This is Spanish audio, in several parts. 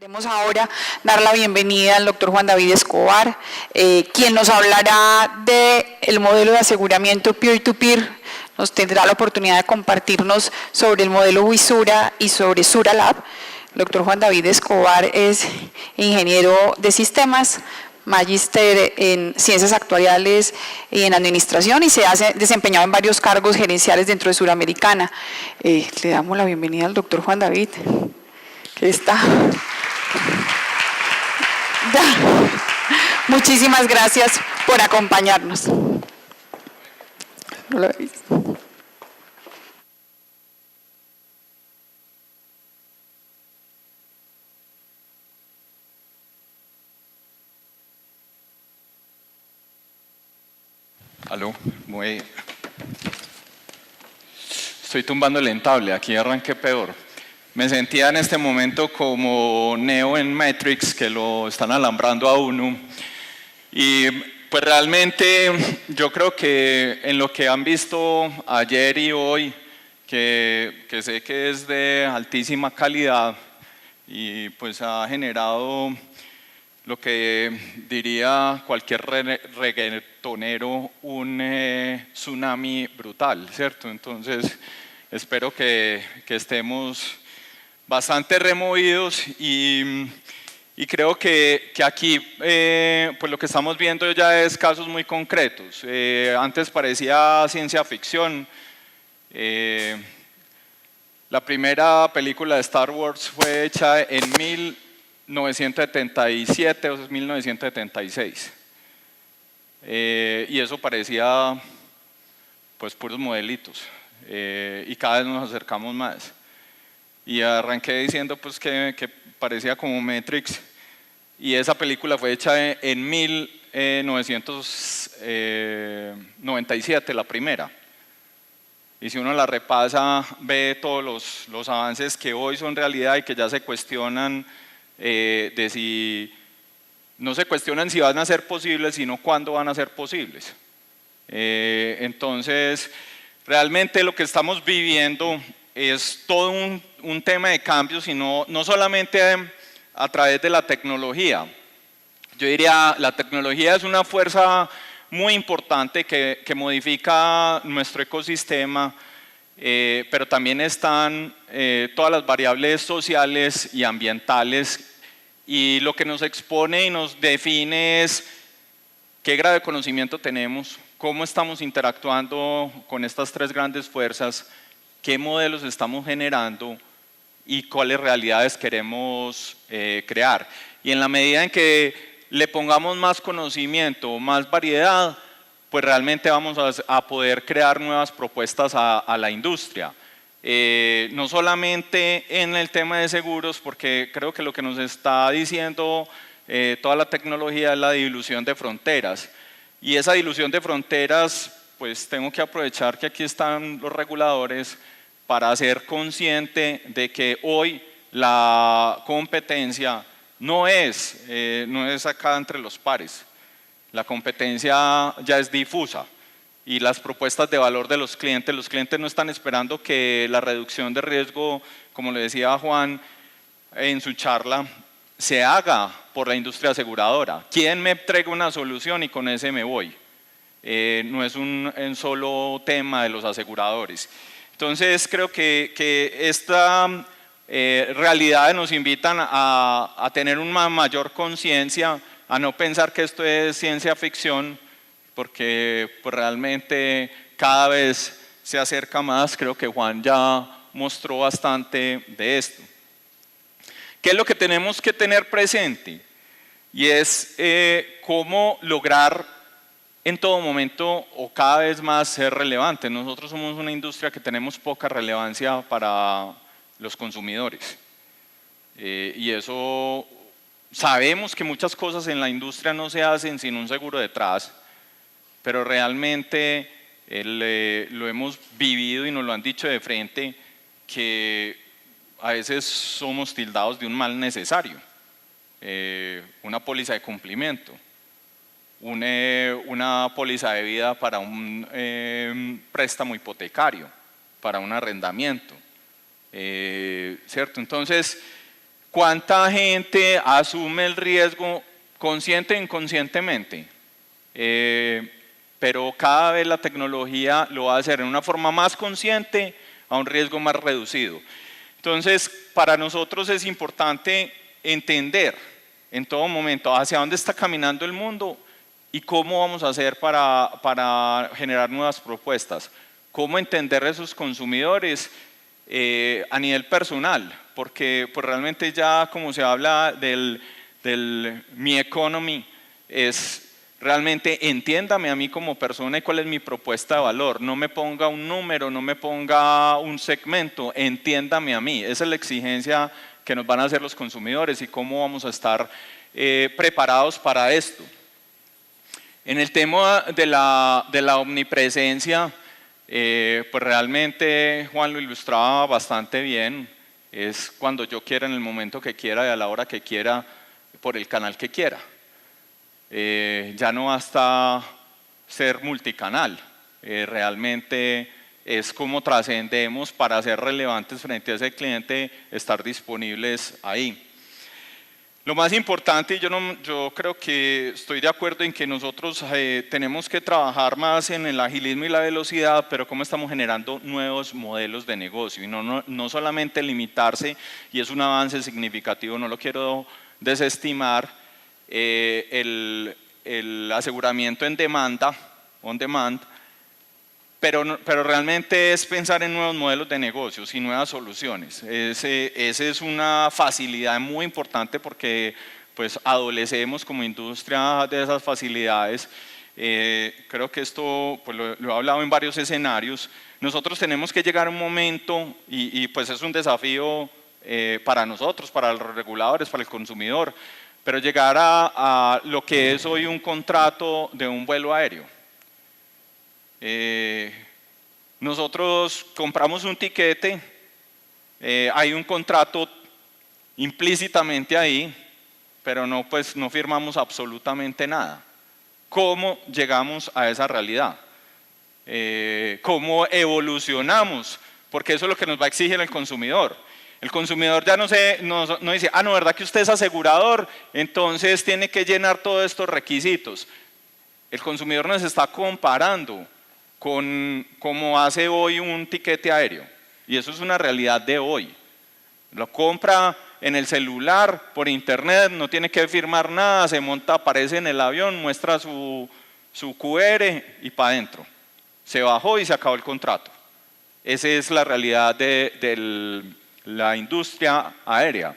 Queremos ahora dar la bienvenida al doctor Juan David Escobar, quien nos hablará del modelo de aseguramiento peer-to-peer. Nos tendrá la oportunidad de compartirnos sobre el modelo Wisura y sobre Suralab. El doctor Juan David Escobar es ingeniero de sistemas, magíster en ciencias actuariales y en administración y se ha desempeñado en varios cargos gerenciales dentro de Suramericana. Le damos la bienvenida al doctor Juan David, que está... Muchísimas gracias por acompañarnos. No lo he visto. Aló, estoy tumbando el entable, aquí arranqué peor. Me sentía en este momento como Neo en Matrix, que lo están alambrando a uno. Y pues realmente yo creo que en lo que han visto ayer y hoy, que sé que es de altísima calidad y pues ha generado lo que diría cualquier reggaetonero, un tsunami brutal, ¿cierto? Entonces espero que estemos bastante removidos y creo que aquí pues lo que estamos viendo ya es casos muy concretos. Antes parecía ciencia ficción. La primera película de Star Wars fue hecha en 1977 o 1976. Y eso parecía pues puros modelitos. Y cada vez nos acercamos más. Y arranqué diciendo pues que parecía como Matrix, y esa película fue hecha en 1997, la primera. Y si uno la repasa, ve todos los avances que hoy son realidad y que ya se cuestionan de si, no se cuestionan si van a ser posibles, sino cuándo van a ser posibles. Entonces, realmente lo que estamos viviendo es todo un tema de cambios, sino no solamente a través de la tecnología. Yo diría, la tecnología es una fuerza muy importante que modifica nuestro ecosistema, pero también están todas las variables sociales y ambientales, y lo que nos expone y nos define es qué grado de conocimiento tenemos, cómo estamos interactuando con estas tres grandes fuerzas, qué modelos estamos generando y cuáles realidades queremos crear. Y en la medida en que le pongamos más conocimiento, más variedad, pues realmente vamos a poder crear nuevas propuestas a la industria. No solamente en el tema de seguros, porque creo que lo que nos está diciendo toda la tecnología es la dilución de fronteras. Y esa dilución de fronteras, pues tengo que aprovechar que aquí están los reguladores para ser consciente de que hoy la competencia no es acá entre los pares. La competencia ya es difusa y las propuestas de valor de los clientes no están esperando que la reducción de riesgo, como le decía Juan en su charla, se haga por la industria aseguradora. ¿Quién me entrega una solución y con ese me voy? No es un solo tema de los aseguradores. Entonces creo que esta realidad nos invitan a tener una mayor conciencia, a no pensar que esto es ciencia ficción, porque pues, realmente cada vez se acerca más. Creo que Juan ya mostró bastante de esto. ¿Qué es lo que tenemos que tener presente? Y es cómo lograr en todo momento o cada vez más ser relevante. Nosotros somos una industria que tenemos poca relevancia para los consumidores. Y eso, sabemos que muchas cosas en la industria no se hacen sin un seguro detrás, pero realmente lo hemos vivido y nos lo han dicho de frente, que a veces somos tildados de un mal necesario. Una póliza de cumplimiento, una póliza de vida para un préstamo hipotecario, para un arrendamiento, ¿cierto? Entonces, ¿Cuánta gente asume el riesgo consciente e inconscientemente? Pero cada vez la tecnología lo va a hacer en una forma más consciente a un riesgo más reducido. Entonces, para nosotros es importante entender en todo momento hacia dónde está caminando el mundo y cómo vamos a hacer para generar nuevas propuestas. Cómo entender a esos consumidores a nivel personal, porque pues realmente ya como se habla del mi economy, es realmente entiéndame a mí como persona y cuál es mi propuesta de valor. No me ponga un número, no me ponga un segmento, entiéndame a mí. Esa es la exigencia que nos van a hacer los consumidores y cómo vamos a estar preparados para esto. En el tema de la omnipresencia, pues realmente Juan lo ilustraba bastante bien. Es cuando yo quiera, en el momento que quiera y a la hora que quiera, por el canal que quiera. Ya no basta ser multicanal, realmente es como trascendemos para ser relevantes frente a ese cliente, estar disponibles ahí. Lo más importante, yo creo que estoy de acuerdo en que nosotros tenemos que trabajar más en el agilismo y la velocidad, pero cómo estamos generando nuevos modelos de negocio y no solamente limitarse, y es un avance significativo, no lo quiero desestimar, el aseguramiento en demanda, on demand, pero realmente es pensar en nuevos modelos de negocios y nuevas soluciones. Ese es una facilidad muy importante porque pues adolecemos como industria de esas facilidades. Creo que esto pues lo he hablado en varios escenarios. Nosotros tenemos que llegar a un momento y pues es un desafío para nosotros, para los reguladores, para el consumidor, pero llegar a lo que es hoy un contrato de un vuelo aéreo. Nosotros compramos un tiquete, hay un contrato implícitamente ahí, pero no firmamos absolutamente nada. ¿Cómo llegamos a esa realidad? ¿Cómo evolucionamos? Porque eso es lo que nos va a exigir el consumidor. El consumidor ya no dice, no, ¿verdad que usted es asegurador? Entonces tiene que llenar todos estos requisitos. El consumidor nos está comparando con cómo hace hoy un tiquete aéreo. Y eso es una realidad de hoy. Lo compra en el celular, por internet, no tiene que firmar nada, se monta, aparece en el avión, muestra su QR y para adentro. Se bajó y se acabó el contrato. Esa es la realidad de la industria aérea.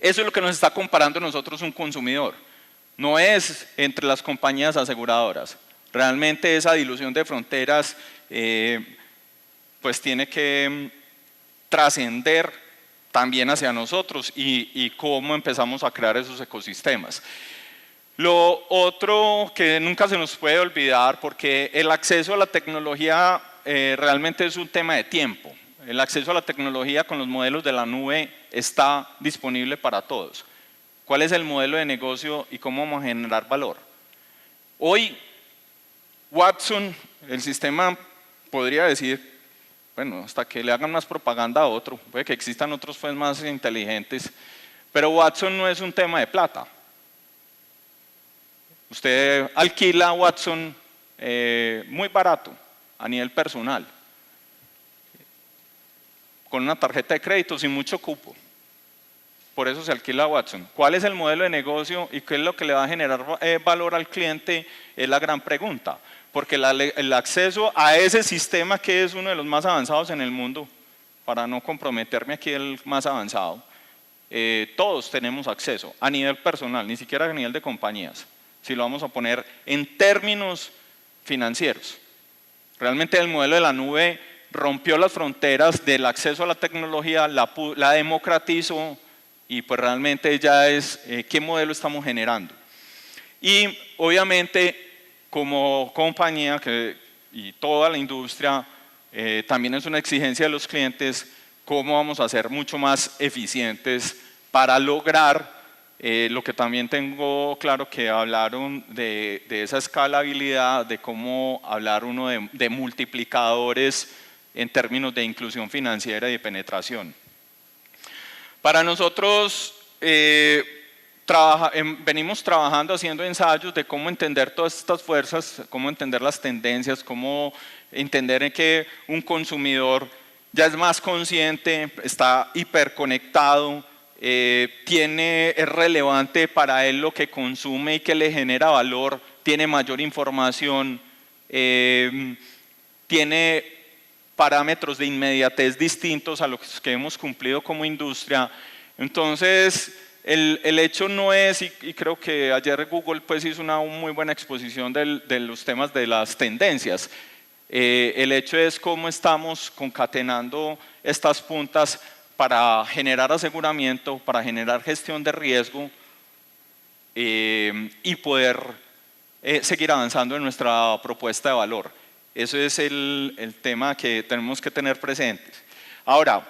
Eso es lo que nos está comparando nosotros un consumidor. No es entre las compañías aseguradoras. Realmente esa dilución de fronteras pues tiene que trascender también hacia nosotros y cómo empezamos a crear esos ecosistemas. Lo otro que nunca se nos puede olvidar, porque el acceso a la tecnología realmente es un tema de tiempo. El acceso a la tecnología con los modelos de la nube está disponible para todos. ¿Cuál es el modelo de negocio y cómo vamos a generar valor? Hoy, Watson, el sistema, podría decir, bueno, hasta que le hagan más propaganda a otro, puede que existan otros pues, más inteligentes, pero Watson no es un tema de plata. Usted alquila Watson muy barato, a nivel personal, con una tarjeta de crédito sin mucho cupo. Por eso se alquila Watson. ¿Cuál es el modelo de negocio y qué es lo que le va a generar valor al cliente? Es la gran pregunta. Porque el acceso a ese sistema, que es uno de los más avanzados en el mundo, para no comprometerme aquí el más avanzado, todos tenemos acceso a nivel personal, ni siquiera a nivel de compañías, si lo vamos a poner en términos financieros. Realmente el modelo de la nube rompió las fronteras del acceso a la tecnología, la democratizó, y pues realmente ya es qué modelo estamos generando. Y obviamente como compañía y toda la industria también es una exigencia de los clientes cómo vamos a ser mucho más eficientes para lograr lo que también tengo claro que hablaron de esa escalabilidad, de cómo hablar uno de multiplicadores en términos de inclusión financiera y de penetración. Para nosotros, venimos trabajando, haciendo ensayos de cómo entender todas estas fuerzas, cómo entender las tendencias, cómo entender en que un consumidor ya es más consciente, está hiperconectado, es relevante para él lo que consume y que le genera valor, tiene mayor información, tiene parámetros de inmediatez distintos a los que hemos cumplido como industria. Entonces, el hecho no es, y creo que ayer Google pues hizo una muy buena exposición de los temas de las tendencias. El hecho es cómo estamos concatenando estas puntas para generar aseguramiento, para generar gestión de riesgo y poder seguir avanzando en nuestra propuesta de valor. Eso es el tema que tenemos que tener presentes. Ahora,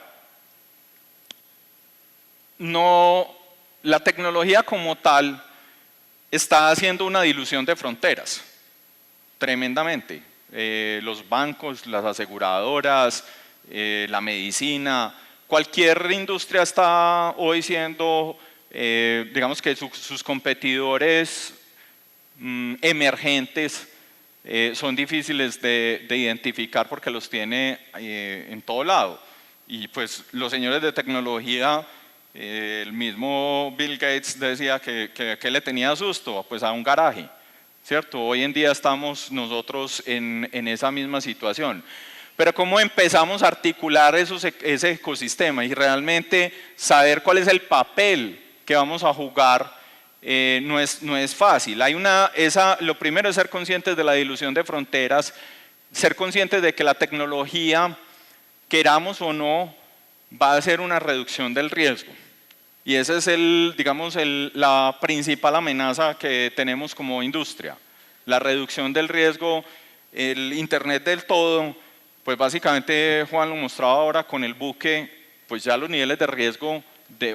la tecnología como tal está haciendo una dilución de fronteras, tremendamente. Los bancos, las aseguradoras, la medicina, cualquier industria está hoy siendo, digamos que sus competidores emergentes son difíciles de identificar porque los tiene en todo lado. Y pues los señores de tecnología, el mismo Bill Gates decía que le tenía susto, pues a un garaje, ¿cierto? Hoy en día estamos nosotros en esa misma situación. Pero ¿cómo empezamos a articular ese ecosistema y realmente saber cuál es el papel que vamos a jugar? No es fácil. Lo primero es ser conscientes de la dilución de fronteras, ser conscientes de que la tecnología, queramos o no, va a ser una reducción del riesgo. Y esa es la principal amenaza que tenemos como industria. La reducción del riesgo, el Internet del todo, pues básicamente Juan lo mostraba ahora con el buque, pues ya los niveles de riesgo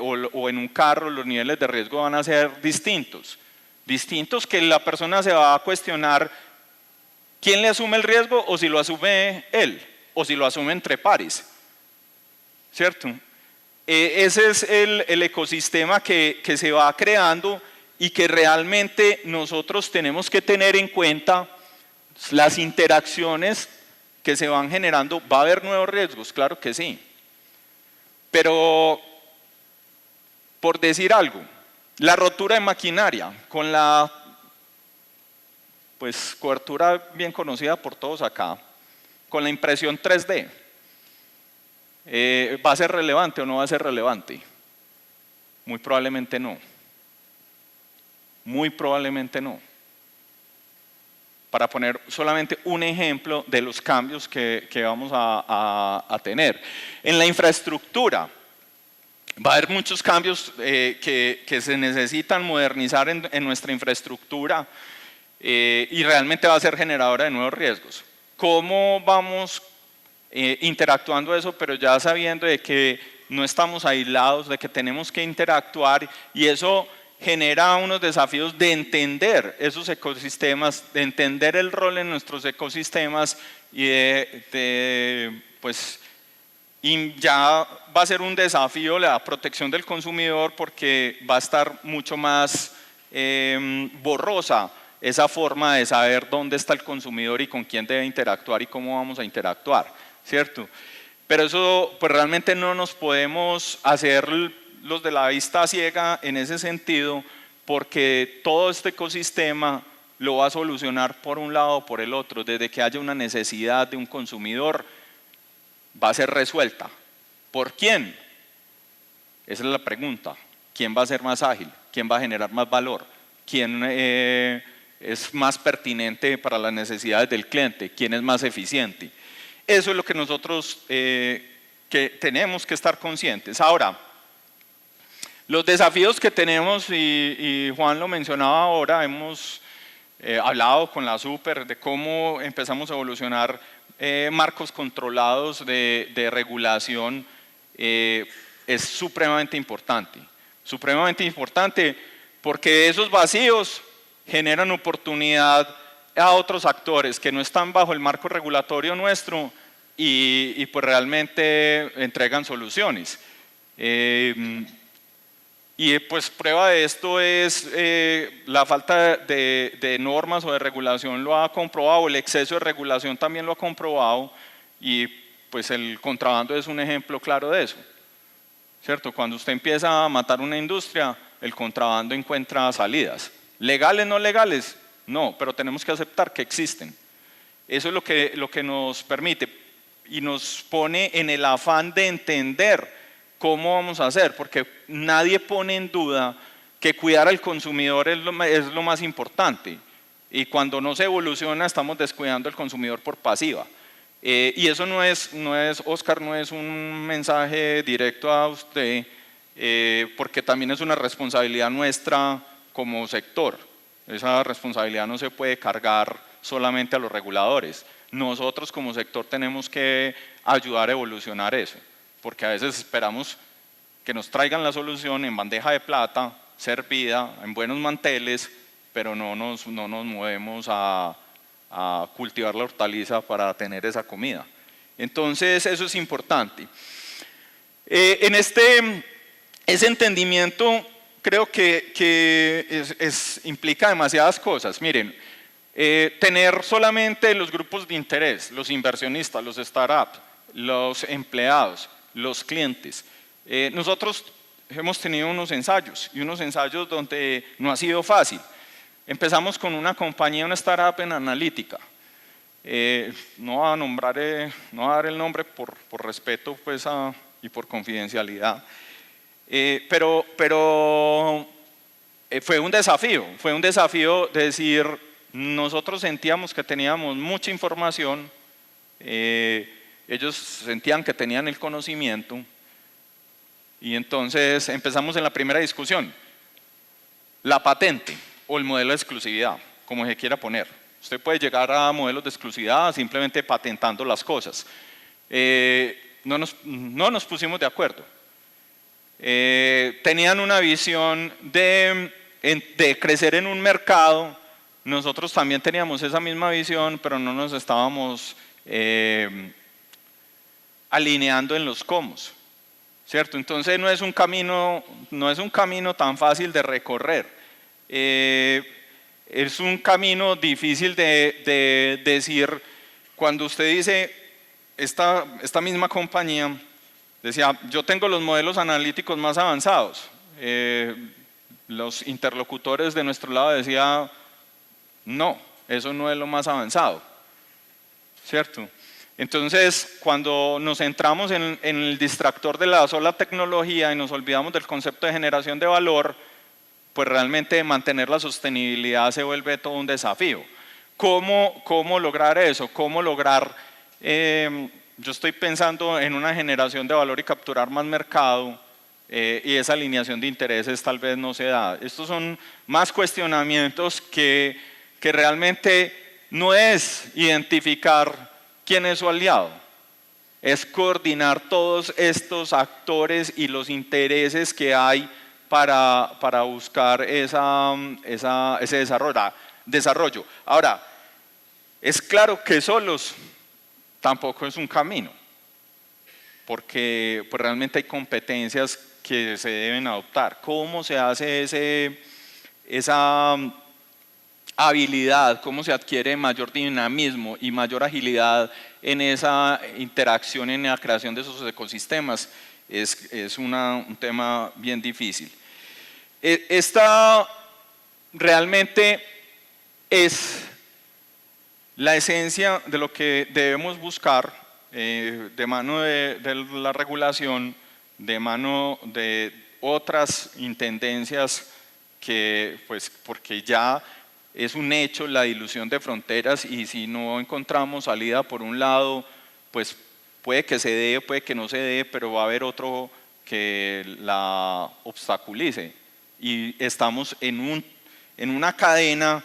o en un carro los niveles de riesgo van a ser distintos. Distintos que la persona se va a cuestionar quién le asume el riesgo o si lo asume él o si lo asume entre pares. ¿Cierto? Ese es el ecosistema que se va creando y que realmente nosotros tenemos que tener en cuenta las interacciones que se van generando. ¿Va a haber nuevos riesgos? Claro que sí. Pero, por decir algo, la rotura de maquinaria con la cobertura bien conocida por todos acá, con la impresión 3D, ¿va a ser relevante o no va a ser relevante? Muy probablemente no. Muy probablemente no. Para poner solamente un ejemplo de los cambios que vamos a tener. En la infraestructura va a haber muchos cambios que se necesitan modernizar en nuestra infraestructura y realmente va a ser generadora de nuevos riesgos. ¿Cómo vamos interactuando eso, pero ya sabiendo de que no estamos aislados, de que tenemos que interactuar y eso genera unos desafíos de entender esos ecosistemas, de entender el rol en nuestros ecosistemas y y ya va a ser un desafío la protección del consumidor porque va a estar mucho más borrosa esa forma de saber dónde está el consumidor y con quién debe interactuar y cómo vamos a interactuar, ¿cierto? Pero eso pues realmente no nos podemos hacer los de la vista ciega en ese sentido porque todo este ecosistema lo va a solucionar por un lado o por el otro. Desde que haya una necesidad de un consumidor va a ser resuelta. ¿Por quién? Esa es la pregunta. ¿Quién va a ser más ágil? ¿Quién va a generar más valor? ¿Quién es más pertinente para las necesidades del cliente? ¿Quién es más eficiente? Eso es lo que nosotros que tenemos que estar conscientes. Ahora, los desafíos que tenemos, y Juan lo mencionaba ahora, hemos hablado con la Super de cómo empezamos a evolucionar marcos controlados de regulación, es supremamente importante porque esos vacíos generan oportunidad a otros actores que no están bajo el marco regulatorio nuestro y pues realmente entregan soluciones. Y pues prueba de esto es la falta de normas o de regulación lo ha comprobado, el exceso de regulación también lo ha comprobado, y pues el contrabando es un ejemplo claro de eso, ¿cierto? Cuando usted empieza a matar una industria, el contrabando encuentra salidas. ¿Legales, no legales? No, pero tenemos que aceptar que existen. Eso es lo que nos permite y nos pone en el afán de entender cómo vamos a hacer, porque nadie pone en duda que cuidar al consumidor es lo más importante, y cuando no se evoluciona estamos descuidando al consumidor por pasiva. Y eso Oscar, no es un mensaje directo a usted, porque también es una responsabilidad nuestra como sector. Esa responsabilidad no se puede cargar solamente a los reguladores. Nosotros como sector tenemos que ayudar a evolucionar eso, porque a veces esperamos que nos traigan la solución en bandeja de plata, servida, en buenos manteles, pero no nos movemos a cultivar la hortaliza para tener esa comida. Entonces eso es importante. Ese entendimiento creo que implica demasiadas cosas. Miren, tener solamente los grupos de interés, los inversionistas, los startups, los empleados, los clientes. Nosotros hemos tenido unos ensayos donde no ha sido fácil. Empezamos con una compañía, una startup en analítica. No voy a nombrar, no voy a dar el nombre por respeto pues, y por confidencialidad. Pero fue un desafío de decir, nosotros sentíamos que teníamos mucha información, ellos sentían que tenían el conocimiento, y entonces empezamos en la primera discusión, la patente o el modelo de exclusividad, como se quiera poner. Usted puede llegar a modelos de exclusividad simplemente patentando las cosas. No nos pusimos de acuerdo. Tenían una visión de crecer en un mercado, nosotros también teníamos esa misma visión, pero no nos estábamos alineando en los cómo, ¿cierto? Entonces no es un camino tan fácil de recorrer, es un camino difícil de decir. Cuando usted dice, esta misma compañía decía, yo tengo los modelos analíticos más avanzados, los interlocutores de nuestro lado decían, no, eso no es lo más avanzado, ¿cierto? Entonces, cuando nos centramos en el distractor de la sola tecnología y nos olvidamos del concepto de generación de valor, pues realmente mantener la sostenibilidad se vuelve todo un desafío. ¿Cómo lograr eso? ¿Cómo lograr, yo estoy pensando en una generación de valor y capturar más mercado, y esa alineación de intereses tal vez no se da? Estos son más cuestionamientos que realmente no es identificar quién es su aliado, es coordinar todos estos actores y los intereses que hay para buscar ese desarrollo. Ahora, es claro que solos tampoco es un camino, porque pues, realmente hay competencias que se deben adoptar. ¿Cómo se hace esa habilidad, cómo se adquiere mayor dinamismo y mayor agilidad en esa interacción, en la creación de esos ecosistemas? Es un tema bien difícil. Esta realmente es la esencia de lo que debemos buscar, de mano de la regulación, de mano de otras intendencias que, pues, porque ya es un hecho la dilución de fronteras, y si no encontramos salida por un lado, pues puede que se dé, puede que no se dé, pero va a haber otro que la obstaculice. Y estamos en una cadena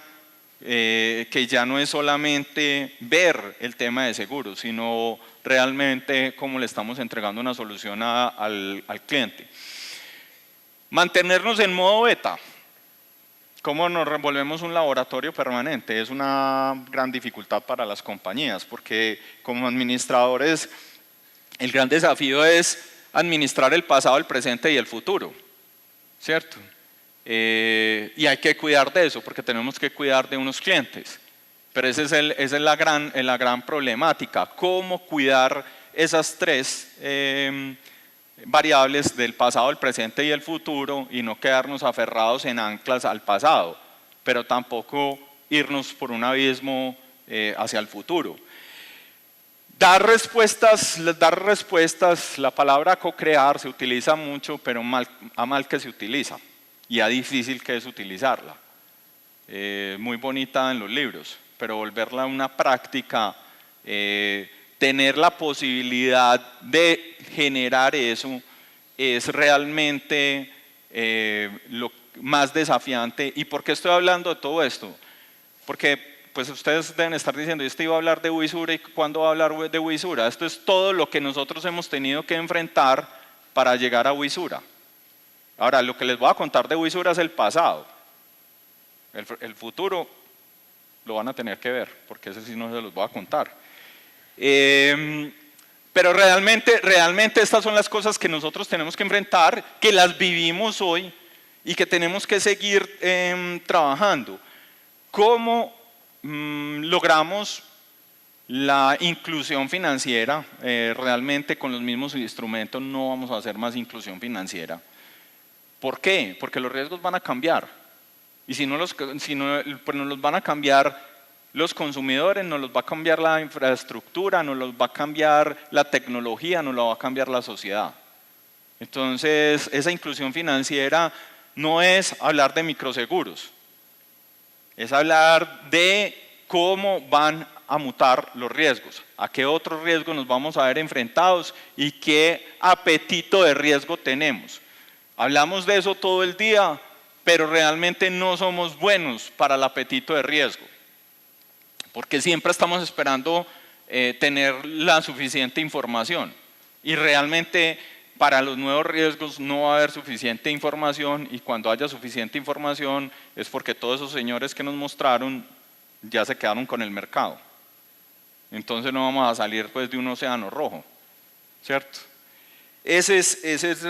que ya no es solamente ver el tema de seguros, sino realmente cómo le estamos entregando una solución al cliente. Mantenernos en modo beta. ¿Cómo nos volvemos un laboratorio permanente? Es una gran dificultad para las compañías, porque como administradores el gran desafío es administrar el pasado, el presente y el futuro, ¿cierto? Y hay que cuidar de eso, porque tenemos que cuidar de unos clientes. Pero esa es la gran problemática, cómo cuidar esas tres variables del pasado, el presente y el futuro, y no quedarnos aferrados en anclas al pasado, pero tampoco irnos por un abismo hacia el futuro. Dar respuestas, la palabra co-crear se utiliza mucho, pero a mal que se utiliza y a difícil que es utilizarla. Muy bonita en los libros, pero volverla a una práctica, tener la posibilidad de generar eso es realmente lo más desafiante. ¿Y por qué estoy hablando de todo esto? Porque pues ustedes deben estar diciendo, ¿este iba a hablar de Wisura y cuándo va a hablar de Wisura? Esto es todo lo que nosotros hemos tenido que enfrentar para llegar a Wisura. Ahora, lo que les voy a contar de Wisura es el pasado. El futuro lo van a tener que ver, porque ese sí no se los voy a contar. Pero realmente estas son las cosas que nosotros tenemos que enfrentar, que las vivimos hoy y que tenemos que seguir trabajando. ¿Cómo logramos la inclusión financiera? Realmente con los mismos instrumentos no vamos a hacer más inclusión financiera. ¿Por qué? Porque los riesgos van a cambiar. Y si no pues nos los van a cambiar los consumidores, nos los va a cambiar la infraestructura, nos los va a cambiar la tecnología, nos lo va a cambiar la sociedad. Entonces, esa inclusión financiera no es hablar de microseguros, es hablar de cómo van a mutar los riesgos, a qué otros riesgos nos vamos a ver enfrentados y qué apetito de riesgo tenemos. Hablamos de eso todo el día, pero realmente no somos buenos para el apetito de riesgo, porque siempre estamos esperando tener la suficiente información y realmente para los nuevos riesgos no va a haber suficiente información, y cuando haya suficiente información es porque todos esos señores que nos mostraron ya se quedaron con el mercado. Entonces no vamos a salir pues de un océano rojo, ¿cierto? Ese es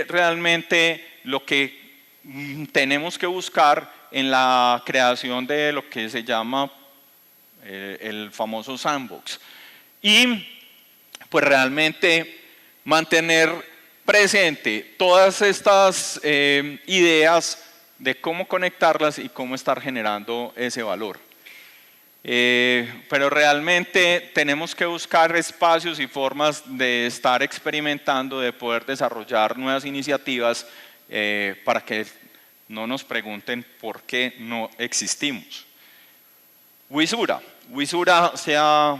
realmente lo que tenemos que buscar en la creación de lo que se llama el famoso sandbox. Y pues realmente mantener presente todas estas ideas de cómo conectarlas y cómo estar generando ese valor. Pero realmente tenemos que buscar espacios y formas de estar experimentando, de poder desarrollar nuevas iniciativas para que no nos pregunten por qué no existimos. Wisura se ha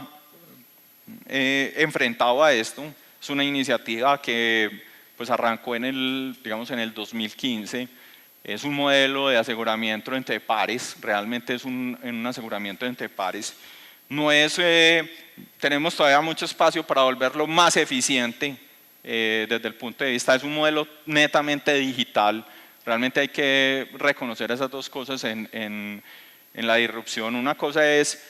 enfrentado a esto. Es una iniciativa que pues arrancó en el 2015. Es un modelo de aseguramiento entre pares, realmente es un aseguramiento entre pares. No es, tenemos todavía mucho espacio para volverlo más eficiente desde el punto de vista, es un modelo netamente digital. Realmente hay que reconocer esas dos cosas en la disrupción. Una cosa es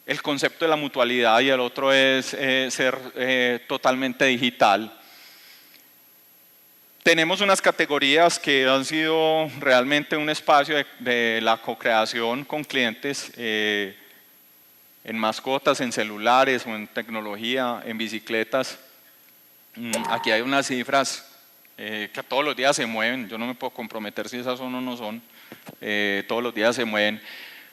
el concepto de la mutualidad y el otro es ser totalmente digital. Tenemos unas categorías que han sido realmente un espacio de la co-creación con clientes en mascotas, en celulares o en tecnología, en bicicletas. Aquí hay unas cifras que todos los días se mueven. Yo no me puedo comprometer si esas son o no son. Todos los días se mueven.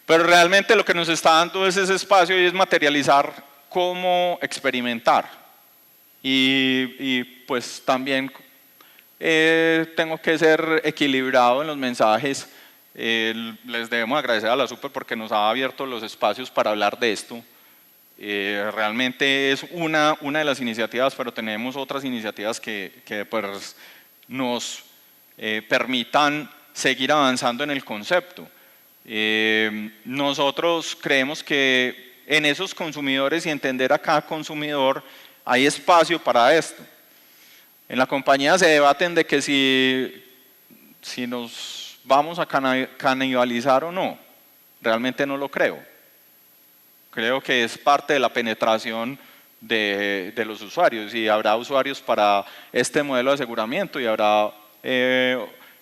Pero realmente lo que nos está dando es ese espacio y es materializar cómo experimentar. Y pues también tengo que ser equilibrado en los mensajes. Les debemos agradecer a la Super porque nos ha abierto los espacios para hablar de esto. Realmente es una de las iniciativas, pero tenemos otras iniciativas que pues, nos permitan seguir avanzando en el concepto. Nosotros creemos que en esos consumidores y entender a cada consumidor hay espacio para esto. En la compañía se debaten de que si nos vamos a canibalizar o no. Realmente no lo creo. Creo que es parte de la penetración de los usuarios, y habrá usuarios para este modelo de aseguramiento y habrá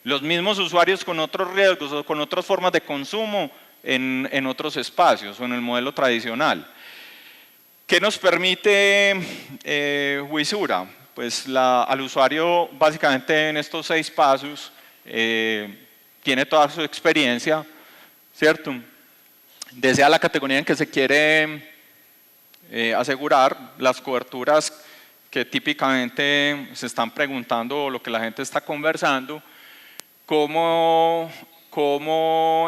los mismos usuarios con otros riesgos o con otras formas de consumo en otros espacios o en el modelo tradicional. ¿Qué nos permite Wisura? Pues al usuario básicamente en estos 6 pasos tiene toda su experiencia, ¿cierto? Desea la categoría en que se quiere asegurar, las coberturas que típicamente se están preguntando o lo que la gente está conversando, cómo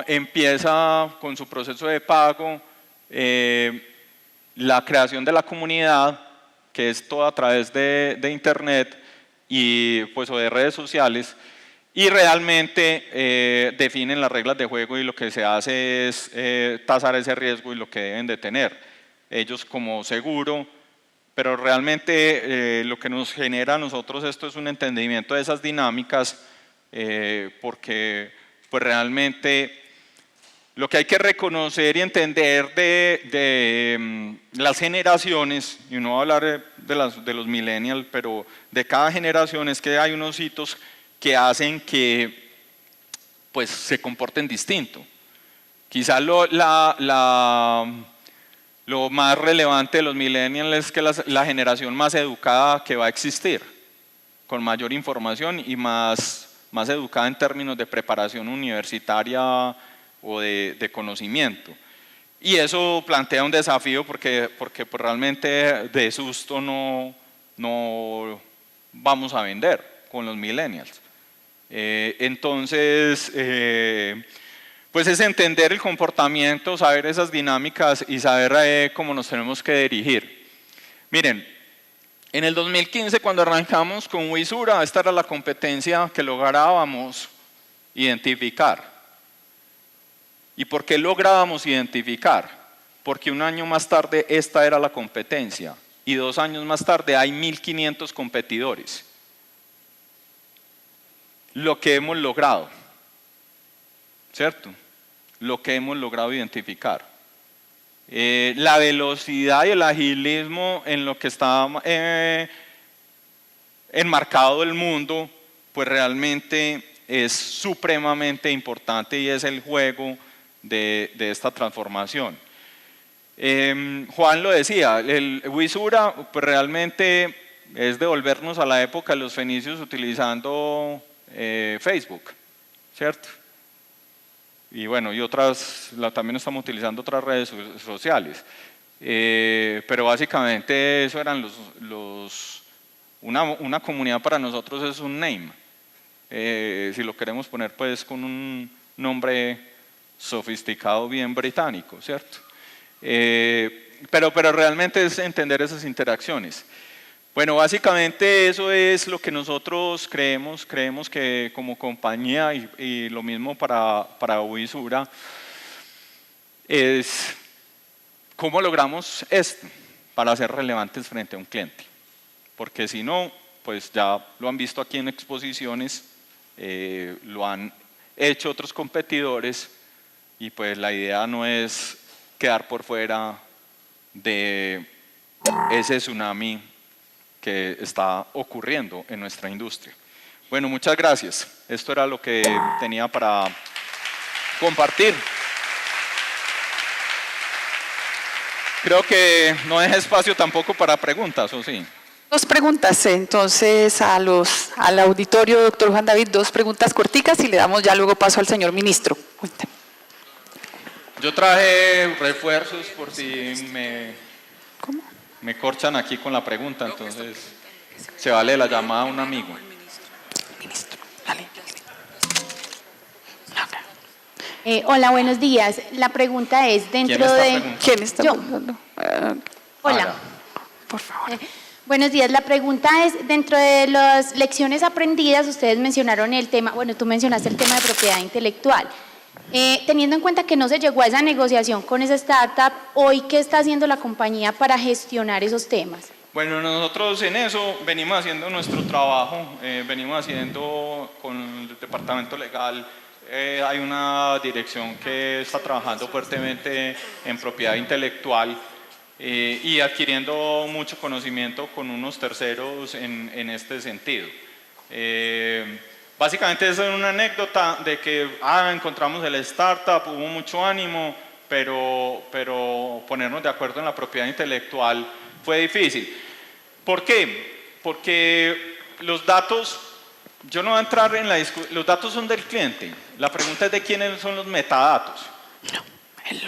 empieza con su proceso de pago, la creación de la comunidad, que es todo a través de internet y pues o de redes sociales, y realmente definen las reglas de juego, y lo que se hace es tasar ese riesgo y lo que deben de tener ellos como seguro, pero realmente lo que nos genera a nosotros esto es un entendimiento de esas dinámicas, porque pues realmente lo que hay que reconocer y entender de las generaciones, y no hablar de los millennials, pero de cada generación, es que hay unos hitos que hacen que pues, se comporten distinto. Quizás lo más relevante de los millennials es que la generación más educada que va a existir, con mayor información y más educada en términos de preparación universitaria o de conocimiento. Y eso plantea un desafío porque pues realmente de susto no vamos a vender con los millennials. Entonces, pues es entender el comportamiento, saber esas dinámicas y saber cómo nos tenemos que dirigir. Miren, en el 2015 cuando arrancamos con Wisura, esta era la competencia que lográbamos identificar. ¿Y por qué lográbamos identificar? Porque un año más tarde esta era la competencia y 2 años más tarde hay 1.500 competidores. Lo que hemos logrado, ¿cierto? Lo que hemos logrado identificar. La velocidad y el agilismo en lo que está enmarcado el mundo, pues realmente es supremamente importante y es el juego de esta transformación. Juan lo decía, el Wisura pues realmente es devolvernos a la época de los fenicios utilizando Facebook, ¿cierto? Y bueno, y otras, también estamos utilizando otras redes sociales. Pero básicamente eso eran una comunidad para nosotros es un name. Si lo queremos poner pues con un nombre sofisticado bien británico, ¿cierto? Pero realmente es entender esas interacciones. Bueno, básicamente eso es lo que nosotros creemos que como compañía y lo mismo para Wisura es cómo logramos esto para ser relevantes frente a un cliente, porque si no, pues ya lo han visto aquí en exposiciones, lo han hecho otros competidores y pues la idea no es quedar por fuera de ese tsunami que está ocurriendo en nuestra industria. Bueno, muchas gracias. Esto era lo que tenía para compartir. Creo que no deja espacio tampoco para preguntas, ¿o sí? 2 preguntas, entonces al auditorio, doctor Juan David, 2 preguntas corticas y le damos ya luego paso al señor ministro. Yo traje refuerzos por si ¿Cómo? me corchan aquí con la pregunta, entonces se vale la llamada a un amigo. Ministro, dale. Hola, buenos días. La pregunta es dentro ¿Quién está Yo. preguntando? Hola. Por favor. Buenos días. La pregunta es, dentro de las lecciones aprendidas, ustedes mencionaron el tema, bueno, tú mencionaste el tema de propiedad intelectual. Teniendo en cuenta que no se llegó a esa negociación con esa startup, ¿hoy qué está haciendo la compañía para gestionar esos temas? Bueno, nosotros en eso venimos haciendo nuestro trabajo, venimos haciendo con el departamento legal, hay una dirección que está trabajando fuertemente en propiedad intelectual y adquiriendo mucho conocimiento con unos terceros en este sentido. Básicamente es una anécdota de que encontramos el startup, hubo mucho ánimo, pero ponernos de acuerdo en la propiedad intelectual fue difícil. ¿Por qué? Porque los datos, yo no voy a entrar en la discusión, los datos son del cliente, la pregunta es de quiénes son los metadatos,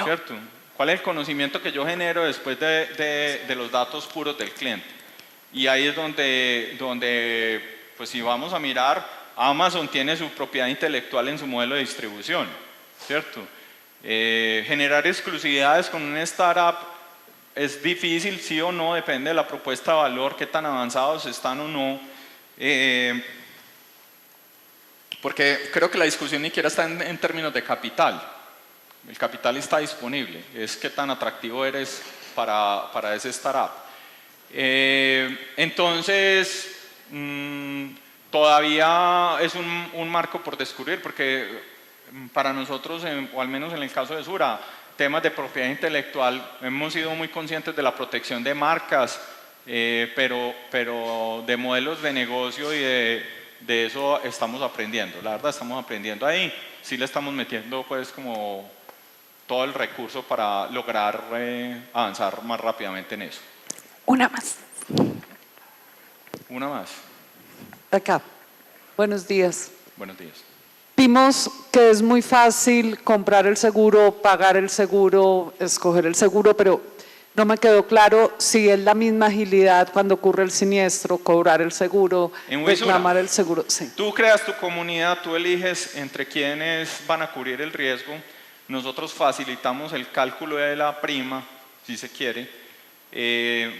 ¿cierto? ¿Cuál es el conocimiento que yo genero después de los datos puros del cliente? Y ahí es donde pues si vamos a mirar, Amazon tiene su propiedad intelectual en su modelo de distribución, ¿cierto? Generar exclusividades con una startup es difícil, sí o no, depende de la propuesta de valor, qué tan avanzados están o no, porque creo que la discusión ni siquiera está en términos de capital. El capital está disponible, es qué tan atractivo eres para ese startup. Entonces, todavía es un marco por descubrir, porque para nosotros, o al menos en el caso de Sura, temas de propiedad intelectual, hemos sido muy conscientes de la protección de marcas, pero de modelos de negocio y de eso estamos aprendiendo. La verdad estamos aprendiendo ahí, sí le estamos metiendo pues como todo el recurso para lograr avanzar más rápidamente en eso. Una más. Una más. Acá. Buenos días. Buenos días. Vimos que es muy fácil comprar el seguro, pagar el seguro, escoger el seguro, pero no me quedó claro si es la misma agilidad cuando ocurre el siniestro, cobrar el seguro, reclamar el seguro. Sí. Tú creas tu comunidad, tú eliges entre quienes van a cubrir el riesgo. Nosotros facilitamos el cálculo de la prima, si se quiere,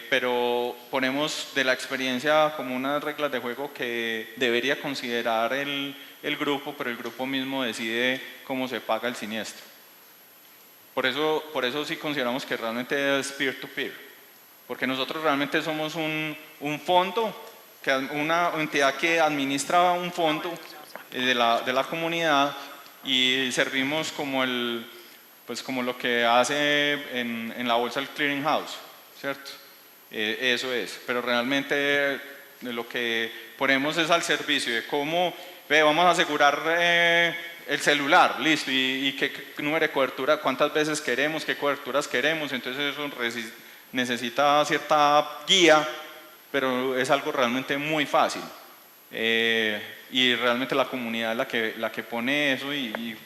pero ponemos de la experiencia como unas reglas de juego que debería considerar el grupo, pero el grupo mismo decide cómo se paga el siniestro. Por eso sí consideramos que realmente es peer-to-peer, porque nosotros realmente somos un fondo, una entidad que administra un fondo de la comunidad y servimos como como lo que hace en la bolsa el clearing house, ¿cierto? Eso es, pero realmente lo que ponemos es al servicio de cómo vamos a asegurar el celular, listo, y qué número de cobertura, cuántas veces queremos, qué coberturas queremos, entonces eso necesita cierta guía, pero es algo realmente muy fácil. Y realmente la comunidad es la que pone eso y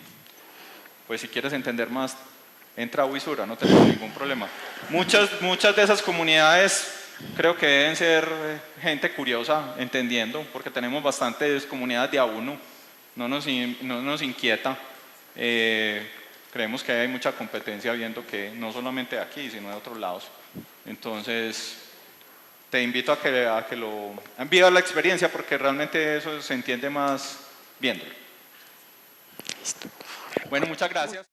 pues si quieres entender más, entra a Wisura, no tenemos ningún problema. Muchas de esas comunidades creo que deben ser gente curiosa, entendiendo, porque tenemos bastantes comunidades de A1, no nos inquieta. Creemos que hay mucha competencia viendo que no solamente aquí, sino de otros lados. Entonces, te invito a que lo vivas la experiencia porque realmente eso se entiende más viéndolo. Bueno, muchas gracias.